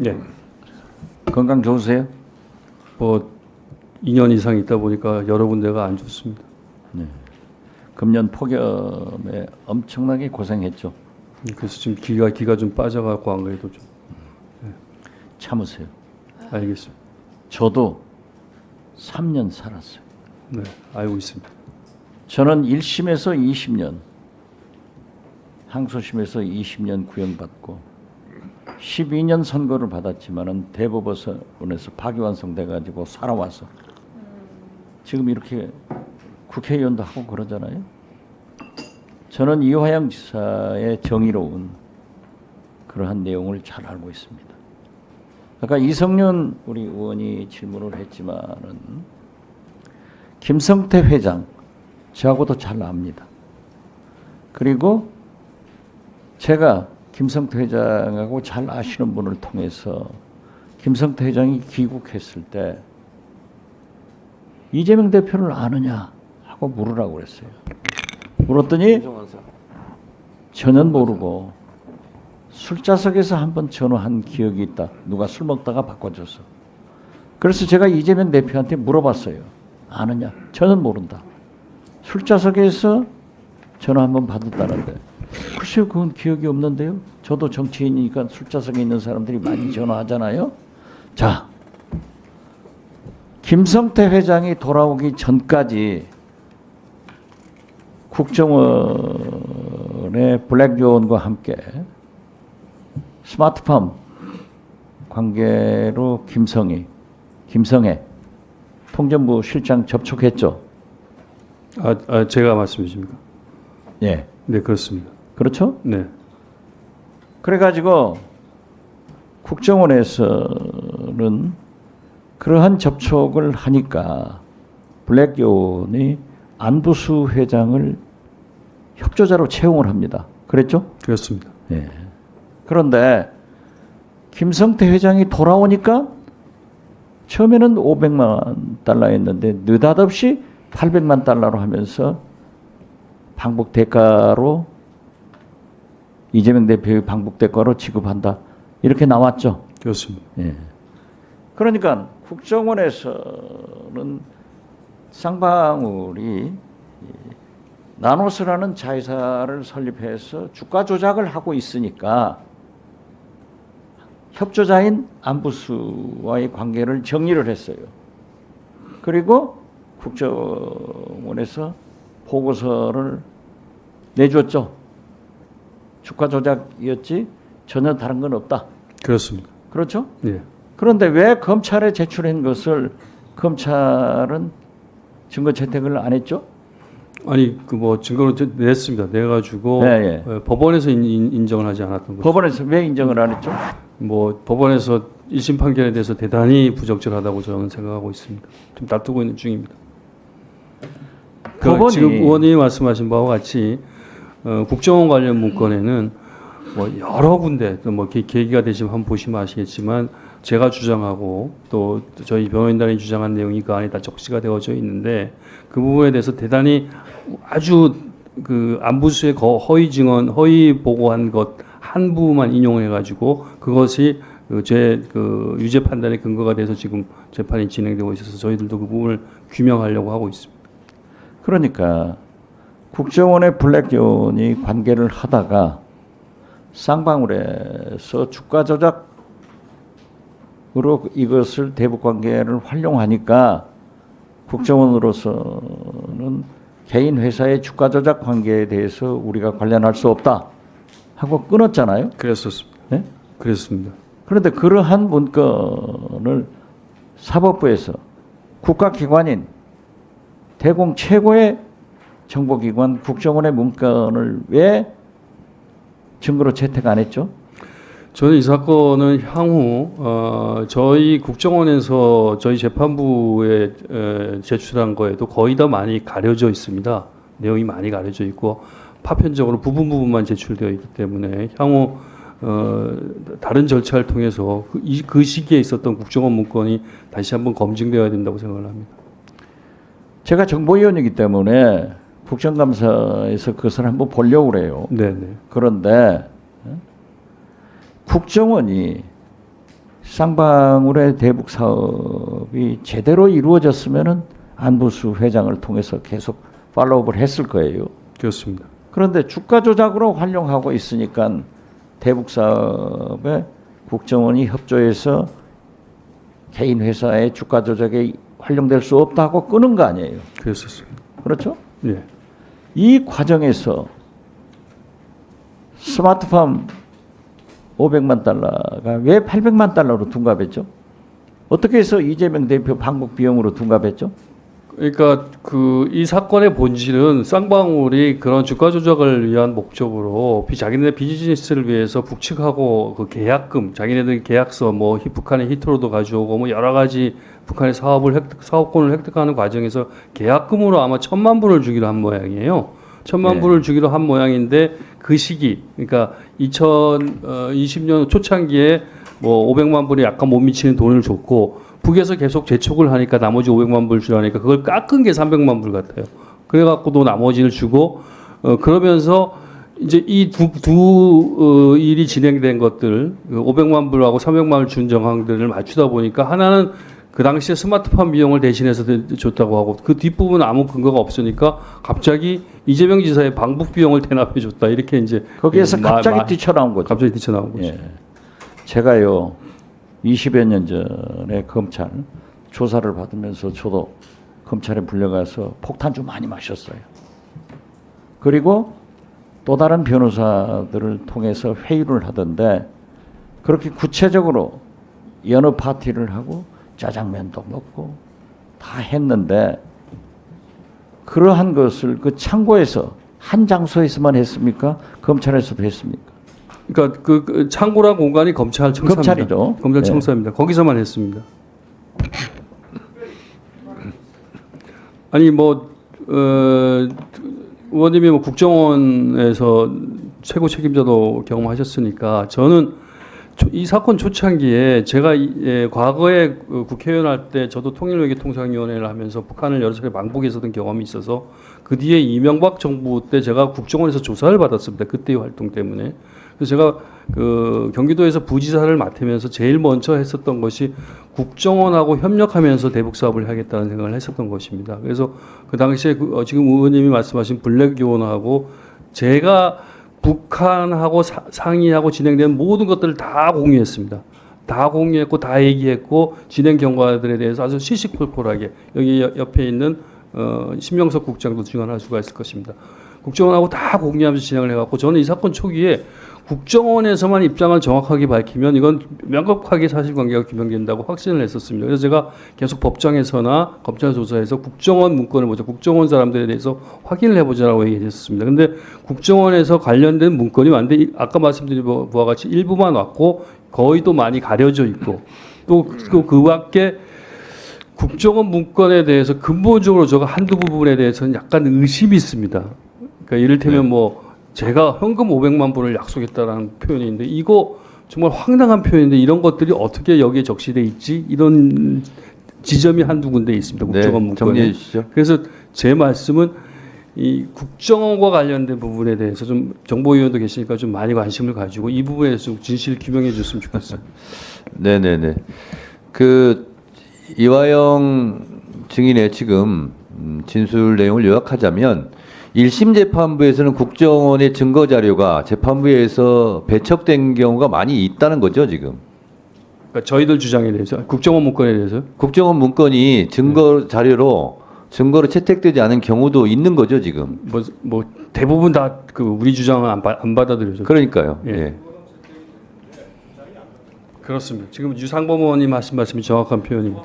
네. 건강 좋으세요? 뭐 2년 이상 있다 보니까 여러 군데가 안 좋습니다. 네. 금년 폭염에 엄청나게 고생했죠. 그래서 지금 기가 좀 빠져갖고 안 그래도 좀 참으세요. 알겠습니다. 저도 3년 살았어요. 네, 알고 있습니다. 저는 1심에서 20년, 항소심에서 20년 구형받고 12년 선고를 받았지만은 대법원에서 파기환송돼 가지고 살아와서 지금 이렇게 국회의원도 하고 그러잖아요. 저는 이화영 지사의 정의로운 그러한 내용을 잘 알고 있습니다. 아까 이성윤 우리 의원이 질문을 했지만은 김성태 회장 저하고도 잘 압니다. 그리고 제가 김성태 회장하고 잘 아시는 분을 통해서 김성태 회장이 귀국했을 때 이재명 대표를 아느냐 하고 물으라고 그랬어요. 물었더니 전혀 모르고 술자석에서 한번 전화한 기억이 있다. 누가 술 먹다가 바꿔줘서. 그래서 제가 이재명 대표한테 물어봤어요. 아느냐? 전혀 모른다. 술자석에서 전화 한번 받았다는데 글쎄요, 그건 기억이 없는데요. 저도 정치인이니까 술자석에 있는 사람들이 많이 전화하잖아요. 자, 김성태 회장이 돌아오기 전까지 국정원의 블랙존과 함께 스마트팜 관계로 김성애 통전부 실장 접촉했죠. 제가 말씀해 주십니까? 예, 네, 그렇습니다. 그렇죠? 네, 그래가지고 국정원에서는 그러한 접촉을 하니까 블랙존이 안부수 회장을 협조자로 채용을 합니다. 그랬죠? 그렇습니다. 예. 그런데 김성태 회장이 돌아오니까 처음에는 500만 달러였는데 느닷없이 800만 달러로 하면서 방북 대가로 이재명 대표의 방북 대가로 지급한다. 이렇게 나왔죠. 그렇습니다. 예. 그러니까 국정원에서는 쌍방울이 나노스라는 자회사를 설립해서 주가 조작을 하고 있으니까 협조자인 안부수와의 관계를 정리를 했어요. 그리고 국정원에서 보고서를 내줬죠. 주가 조작이었지 전혀 다른 건 없다. 그렇습니다. 그렇죠? 네. 그런데 왜 검찰에 제출한 것을 검찰은 증거 채택을 안 했죠? 아니 그 뭐 증거로 냈습니다. 내가지고 네, 법원에서 인정을 하지 않았던 거죠. 법원에서 왜 인정을 안 했죠? 뭐 법원에서 1심 판결에 대해서 대단히 부적절하다고 저는 생각하고 있습니다. 좀 다투고 있는 중입니다. 법원이 지금 의원님이 말씀하신 바와 같이 국정원 관련 문건에는 뭐 여러 군데 또 뭐 계기가 되시면 한번 보시면 아시겠지만 제가 주장하고 또 저희 변호인단이 주장한 내용이 그 안에 다 적시가 되어져 있는데 그 부분에 대해서 대단히 아주 그 안부수의 허위 증언, 허위 보고한 것 한 부분만 인용해 가지고 그것이 제 유죄 판단의 근거가 돼서 지금 재판이 진행되고 있어서 저희들도 그 부분을 규명하려고 하고 있습니다. 그러니까 국정원의 블랙존이 관계를 하다가 쌍방울에서 주가 조작으로 이것을 대북 관계를 활용하니까 국정원으로서는 개인 회사의 주가 조작 관계에 대해서 우리가 관련할 수 없다 하고 끊었잖아요. 그랬었습니다. 네? 그랬습니다. 그런데 그러한 문건을 사법부에서 국가기관인 대공 최고의 정보기관 국정원의 문건을 왜 증거로 채택 안 했죠? 저는 이 사건은 향후 저희 국정원에서 저희 재판부에 제출한 거에도 거의 다 많이 가려져 있습니다. 내용이 많이 가려져 있고 파편적으로 부분만 제출되어 있기 때문에 향후 다른 절차를 통해서 그 시기에 있었던 국정원 문건이 다시 한번 검증되어야 된다고 생각을 합니다. 제가 정보위원이기 때문에 국정감사에서 그것을 한번 보려고 그래요. 네네. 그런데 국정원이 쌍방울의 대북 사업이 제대로 이루어졌으면은 안보수 회장을 통해서 계속 팔로우업을 했을 거예요. 그렇습니다. 그런데 주가 조작으로 활용하고 있으니까 대북 사업에 국정원이 협조해서 개인 회사의 주가 조작에 활용될 수 없다고 끄는 거 아니에요. 그랬었습니다. 그렇죠? 예. 이 과정에서 스마트팜 500만 달러가 왜 800만 달러로 둔갑했죠? 어떻게 해서 이재명 대표 방북 비용으로 둔갑했죠? 그러니까 이 사건의 본질은 쌍방울이 그런 주가 조작을 위한 목적으로 자기네 비즈니스를 위해서 북측하고 그 계약금, 자기네들 계약서 뭐 북한의 히트로도 가져오고 뭐 여러 가지 북한의 사업권을 획득하는 과정에서 계약금으로 아마 1,000만 불을 주기로 한 모양이에요. 1,000만 네. 불을 주기로 한 모양인데 그 시기, 그러니까 2020년 초창기에 뭐 500만 불이 약간 못 미치는 돈을 줬고 북에서 계속 재촉을 하니까 나머지 500만 불 주라니까 그걸 깎은 게 300만 불 같아요. 그래갖고도 나머지를 주고 그러면서 이제 이 두 일이 진행된 것들 500만 불하고 300만 불 준 정황들을 맞추다 보니까 하나는 그 당시에 스마트팜 비용을 대신해서 줬다고 하고 그 뒷부분은 아무 근거가 없으니까 갑자기 이재명 지사의 방북 비용을 대납해 줬다 이렇게 이제 거기에서 갑자기 뛰쳐나온 거죠. 갑자기 뛰쳐나온 거죠. 예. 제가요 20여 년 전에 검찰 조사를 받으면서 저도 검찰에 불려가서 폭탄 좀 많이 마셨어요. 그리고 또 다른 변호사들을 통해서 회의를 하던데 그렇게 구체적으로 여느 파티를 하고 짜장면도 먹고 다 했는데 그러한 것을 그 창고에서 한 장소에서만 했습니까? 검찰에서도 했습니까? 그러니까 그 창고란 공간이 검찰 청사입니다. 검찰이죠. 검찰 네. 청사입니다. 거기서만 했습니다. 아니 의원님이 뭐 국정원에서 최고 책임자도 경험하셨으니까 저는 이 사건 초창기에 제가 과거에 국회의원 할 때 저도 통일외교통상위원회를 하면서 북한을 여러 차례 방북했었던 경험이 있어서 그 뒤에 이명박 정부 때 제가 국정원에서 조사를 받았습니다. 그때의 활동 때문에. 그래서 제가 경기도에서 부지사를 맡으면서 제일 먼저 했었던 것이 국정원하고 협력하면서 대북 사업을 하겠다는 생각을 했었던 것입니다. 그래서 그 당시에 지금 의원님이 말씀하신 블랙요원하고 제가 북한하고 상의하고 진행된 모든 것들을 다 공유했습니다. 다 공유했고 다 얘기했고 진행 경과들에 대해서 아주 시시콜콜하게 여기 옆에 있는 심영석 국장도 증언할 수가 있을 것입니다. 국정원하고 다 공유하면서 진행을 해갖고 저는 이 사건 초기에 국정원에서만 입장을 정확하게 밝히면 이건 명확하게 사실관계가 규명된다고 확신을 했었습니다. 그래서 제가 계속 법정에서나 검찰 조사에서 국정원 문건을 보자, 국정원 사람들에 대해서 확인을 해보자라고 얘기했었습니다. 근데 국정원에서 관련된 문건이 왔는데 아까 말씀드린 바와 같이 일부만 왔고 거의 또 많이 가려져 있고 또 그 밖에 국정원 문건에 대해서 근본적으로 제가 한두 부분에 대해서는 약간 의심이 있습니다. 그러니까 이를테면 뭐 제가 현금 500만 불을 약속했다라는 표현이 있는데 이거 정말 황당한 표현인데 이런 것들이 어떻게 여기에 적시돼 있지? 이런 지점이 한두 군데 있습니다. 국정원 문건에. 정리해 주시죠. 그래서 제 말씀은 이 국정원과 관련된 부분에 대해서 좀 정보위원도 계시니까 좀 많이 관심을 가지고 이 부분에 대해서 진실 규명해 줬으면 좋겠어요. 네네네. 이화영 증인의 지금 진술 내용을 요약하자면 1심 재판부에서는 국정원의 증거 자료가 재판부에서 배척된 경우가 많이 있다는 거죠, 지금. 그러니까 저희들 주장에 대해서 국정원 문건에 대해서 국정원 문건이 증거 자료로 증거로 채택되지 않은 경우도 있는 거죠, 지금. 뭐 대부분 다 그 우리 주장은 안 받아들여져. 그러니까요. 예. 예. 그렇습니다. 지금 유상범 의원님 하신 말씀이 정확한 표현입니다.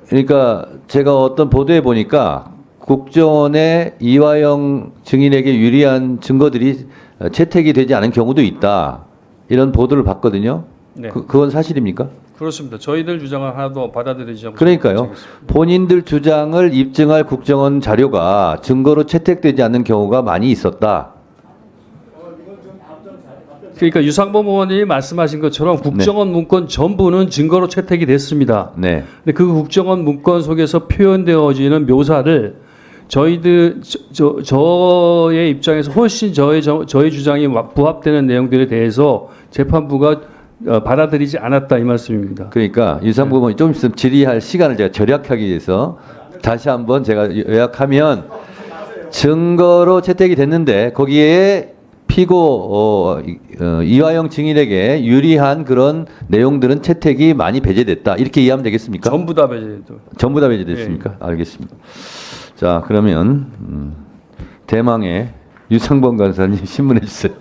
그러니까 제가 어떤 보도에 보니까 국정원의 이화영 증인에게 유리한 증거들이 채택이 되지 않은 경우도 있다. 이런 보도를 봤거든요. 네. 그건 사실입니까? 그렇습니다. 저희들 주장을 하나도 받아들이지 않고 그러니까요. 본인들 주장을 입증할 국정원 자료가 증거로 채택되지 않는 경우가 많이 있었다. 그러니까 유상범 의원님이 말씀하신 것처럼 국정원 문건 전부는 증거로 채택이 됐습니다. 네. 근데 그 국정원 문건 속에서 표현되어지는 묘사를 저희들 저의 입장에서 훨씬 저희 주장이 부합되는 내용들에 대해서 재판부가 받아들이지 않았다 이 말씀입니다. 그러니까 유상부 의원이 좀 있으면 질의할 시간을 제가 절약하기 위해서 다시 한번 제가 요약하면 증거로 채택이 됐는데 거기에 피고 이화영 증인에게 유리한 그런 내용들은 채택이 많이 배제됐다 이렇게 이해하면 되겠습니까? 전부 다 배제도. 전부 다 배제됐습니까? 알겠습니다. 자 그러면 대망의 유상범 간사님 신문해 주세요.